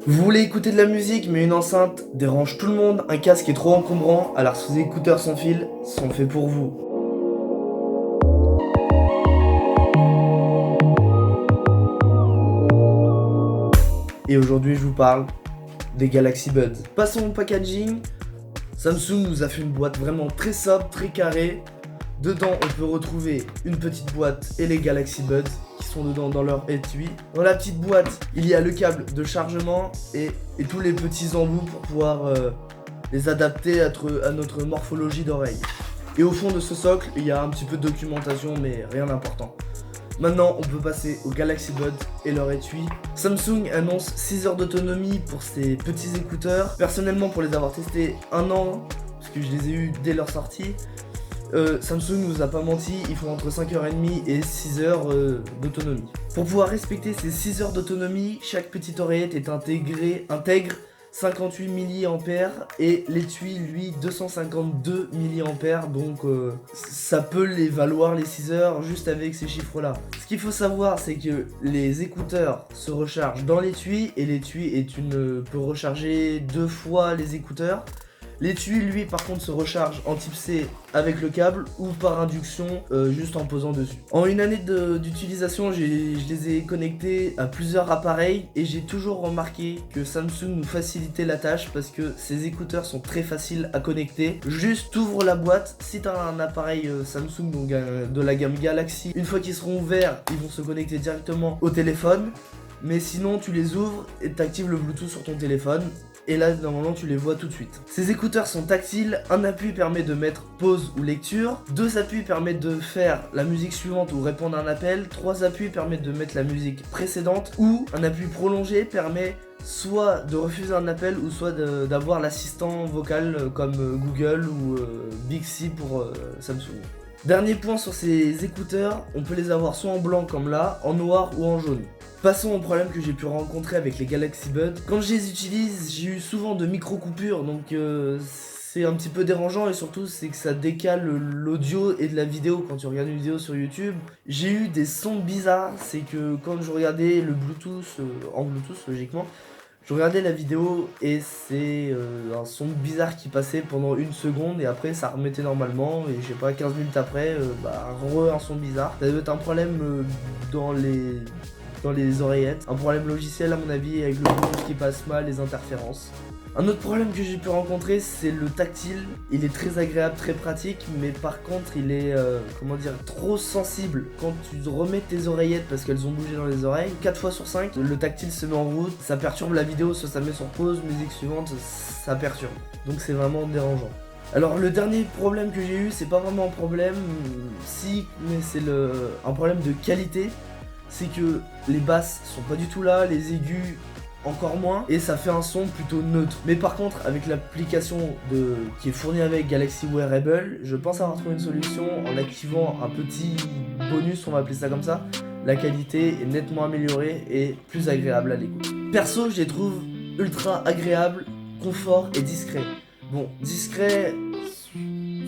Vous voulez écouter de la musique mais une enceinte dérange tout le monde, un casque est trop encombrant, alors ces écouteurs sans fil sont faits pour vous. Et aujourd'hui je vous parle des Galaxy Buds. Passons au packaging. Samsung nous a fait une boîte vraiment très sobre, très carrée. Dedans on peut retrouver une petite boîte et les Galaxy Buds qui sont dedans dans leur étui. Dans la petite boîte il y a le câble de chargement et tous les petits embouts pour pouvoir les adapter à notre morphologie d'oreille. Et au fond de ce socle il y a un petit peu de documentation mais rien d'important. Maintenant, on peut passer aux Galaxy Buds et leur étui. Samsung annonce 6 heures d'autonomie pour ces petits écouteurs. Personnellement, pour les avoir testés 1 an, parce que je les ai eus dès leur sortie, Samsung nous a pas menti, ils font entre 5h30 et 6 heures d'autonomie. Pour pouvoir respecter ces 6 heures d'autonomie, chaque petite oreillette est intègre 58 mAh et l'étui lui 252 mAh, donc ça peut les valoir les 6 heures juste avec ces chiffres là. Ce qu'il faut savoir c'est que les écouteurs se rechargent dans l'étui et l'étui peut recharger 2 fois les écouteurs. L'étui lui par contre se recharge en type C avec le câble ou par induction juste en posant dessus. En une année d'utilisation je les ai connectés à plusieurs appareils et j'ai toujours remarqué que Samsung nous facilitait la tâche parce que ces écouteurs sont très faciles à connecter. Juste t'ouvres la boîte, si t'as un appareil Samsung donc de la gamme Galaxy, une fois qu'ils seront ouverts ils vont se connecter directement au téléphone. Mais sinon tu les ouvres et t'actives le Bluetooth sur ton téléphone. Et là normalement tu les vois tout de suite. Ces écouteurs sont tactiles, un appui permet de mettre pause ou lecture, 2 appuis permettent de faire la musique suivante ou répondre à un appel, 3 appuis permettent de mettre la musique précédente ou un appui prolongé permet soit de refuser un appel ou soit d'avoir l'assistant vocal comme Google ou Bixby pour Samsung. Dernier point sur ces écouteurs, on peut les avoir soit en blanc comme là, en noir ou en jaune. Passons au problème que j'ai pu rencontrer avec les Galaxy Buds. Quand je les utilise, j'ai eu souvent de micro-coupures, donc c'est un petit peu dérangeant et surtout c'est que ça décale l'audio et de la vidéo quand tu regardes une vidéo sur YouTube. J'ai eu des sons bizarres, c'est que quand je regardais le Bluetooth, en Bluetooth logiquement, je regardais la vidéo et c'est un son bizarre qui passait pendant 1 seconde et après ça remettait normalement et je sais pas 15 minutes après un son bizarre. Ça doit être un problème dans les oreillettes, un problème logiciel à mon avis avec le Bluetooth qui passe mal, les interférences. Un autre problème que j'ai pu rencontrer c'est le tactile, il est très agréable, très pratique mais par contre il est trop sensible quand tu remets tes oreillettes parce qu'elles ont bougé dans les oreilles. 4 fois sur 5 le tactile se met en route, ça perturbe la vidéo, soit ça met sur pause, musique suivante, ça perturbe, donc c'est vraiment dérangeant. Alors le dernier problème que j'ai eu c'est pas vraiment un problème, mais c'est un problème de qualité. C'est que les basses sont pas du tout là, les aigus encore moins, et ça fait un son plutôt neutre. Mais par contre, avec l'application qui est fournie avec Galaxy Wearable, je pense avoir trouvé une solution en activant un petit bonus, on va appeler ça comme ça. La qualité est nettement améliorée et plus agréable à l'écoute. Perso, je les trouve ultra agréables, confort et discret. Bon, discret,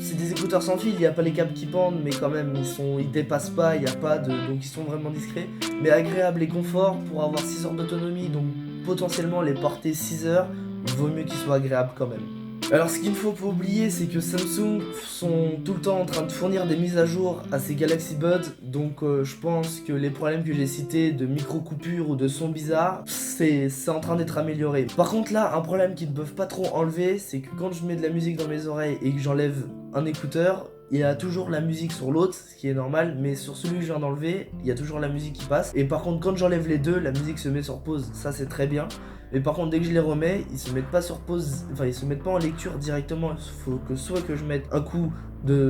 c'est des écouteurs sans fil, il n'y a pas les câbles qui pendent, mais quand même ils dépassent pas, il n'y a pas donc ils sont vraiment discrets. Mais agréable et confort pour avoir 6 heures d'autonomie, donc potentiellement les porter 6 heures, il vaut mieux qu'ils soient agréables quand même. Alors ce qu'il ne faut pas oublier c'est que Samsung sont tout le temps en train de fournir des mises à jour à ces Galaxy Buds, donc je pense que les problèmes que j'ai cités de micro-coupures ou de sons bizarres, c'est en train d'être amélioré. Par contre là, un problème qu'ils ne peuvent pas trop enlever, c'est que quand je mets de la musique dans mes oreilles et que j'enlève un écouteur, il y a toujours la musique sur l'autre, ce qui est normal, mais sur celui que je viens d'enlever, il y a toujours la musique qui passe. Et par contre, quand j'enlève les deux, la musique se met sur pause, ça c'est très bien. Mais par contre, dès que je les remets, ils se mettent pas sur pause, enfin ils se mettent pas en lecture directement. Il faut que soit que je mette un coup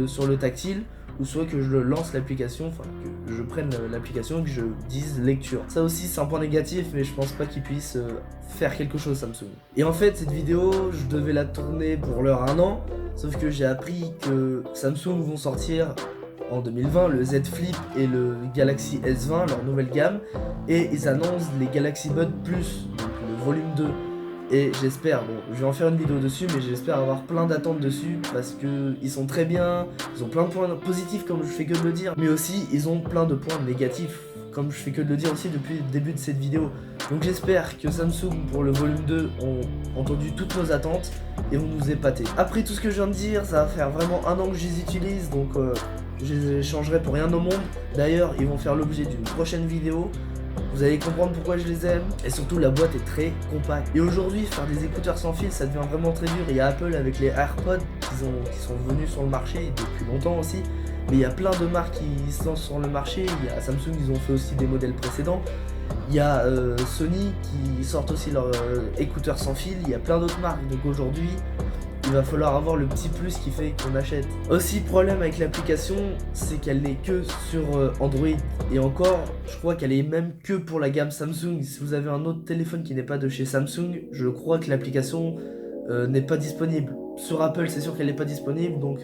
sur le tactile, ou soit que je lance l'application, enfin que je prenne l'application et que je dise lecture. Ça aussi c'est un point négatif, mais je pense pas qu'ils puissent faire quelque chose Samsung. Et en fait cette vidéo, je devais la tourner pour leur 1 an, sauf que j'ai appris que Samsung vont sortir en 2020 le Z Flip et le Galaxy S20, leur nouvelle gamme, et ils annoncent les Galaxy Buds Plus, donc le volume 2. Et j'espère, bon, je vais en faire une vidéo dessus, mais j'espère avoir plein d'attentes dessus parce que ils sont très bien, ils ont plein de points positifs comme je fais que de le dire, mais aussi ils ont plein de points négatifs comme je fais que de le dire aussi depuis le début de cette vidéo. Donc j'espère que Samsung pour le volume 2 ont entendu toutes nos attentes et vont nous épater. Après tout ce que je viens de dire, ça va faire vraiment 1 an que je les utilise, donc je les changerai pour rien au monde. D'ailleurs, ils vont faire l'objet d'une prochaine vidéo. Vous allez comprendre pourquoi je les aime. Et surtout, la boîte est très compacte. Et aujourd'hui, faire des écouteurs sans fil, ça devient vraiment très dur. Il y a Apple avec les AirPods qui sont venus sur le marché depuis longtemps aussi. Mais il y a plein de marques qui se lancent sur le marché. Il y a Samsung, ils ont fait aussi des modèles précédents. Il y a Sony qui sortent aussi leurs écouteurs sans fil. Il y a plein d'autres marques. Donc aujourd'hui, il va falloir avoir le petit plus qui fait qu'on achète. Aussi, problème avec l'application, c'est qu'elle n'est que sur Android. Et encore, je crois qu'elle est même que pour la gamme Samsung. Si vous avez un autre téléphone qui n'est pas de chez Samsung, je crois que l'application n'est pas disponible. Sur Apple, c'est sûr qu'elle n'est pas disponible. Donc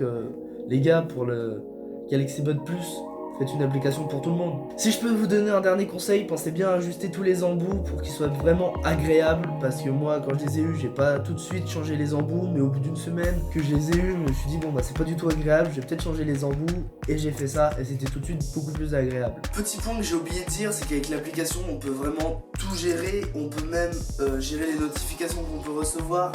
les gars, pour le Galaxy Buds Plus, faites une application pour tout le monde. Si je peux vous donner un dernier conseil, pensez bien à ajuster tous les embouts pour qu'ils soient vraiment agréables. Parce que moi, quand je les ai eus, j'ai pas tout de suite changé les embouts. Mais au bout d'une semaine que je les ai eus, je me suis dit bon bah c'est pas du tout agréable, je vais peut-être changer les embouts. Et j'ai fait ça et c'était tout de suite beaucoup plus agréable. Petit point que j'ai oublié de dire, c'est qu'avec l'application, on peut vraiment tout gérer. On peut même gérer les notifications qu'on peut recevoir.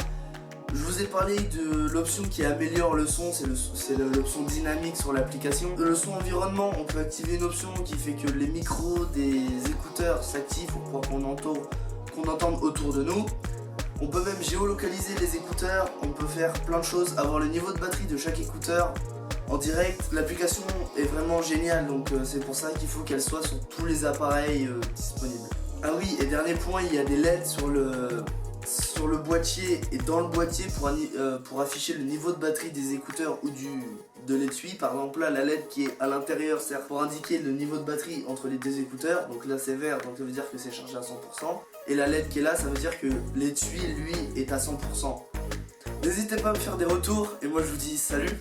Je vous ai parlé de l'option qui améliore le son, c'est l'option dynamique sur l'application. Le son environnement, on peut activer une option qui fait que les micros des écouteurs s'activent pour qu'on entende autour de nous. On peut même géolocaliser les écouteurs, on peut faire plein de choses, avoir le niveau de batterie de chaque écouteur en direct. L'application est vraiment géniale, donc c'est pour ça qu'il faut qu'elle soit sur tous les appareils disponibles. Ah oui, et dernier point, il y a des LED sur le boîtier et dans le boîtier pour afficher le niveau de batterie des écouteurs ou de l'étui. Par exemple là, la LED qui est à l'intérieur sert pour indiquer le niveau de batterie entre les deux écouteurs. Donc là c'est vert, donc ça veut dire que c'est chargé à 100%. Et la LED qui est là, ça veut dire que l'étui lui est à 100%. N'hésitez pas à me faire des retours et moi je vous dis salut.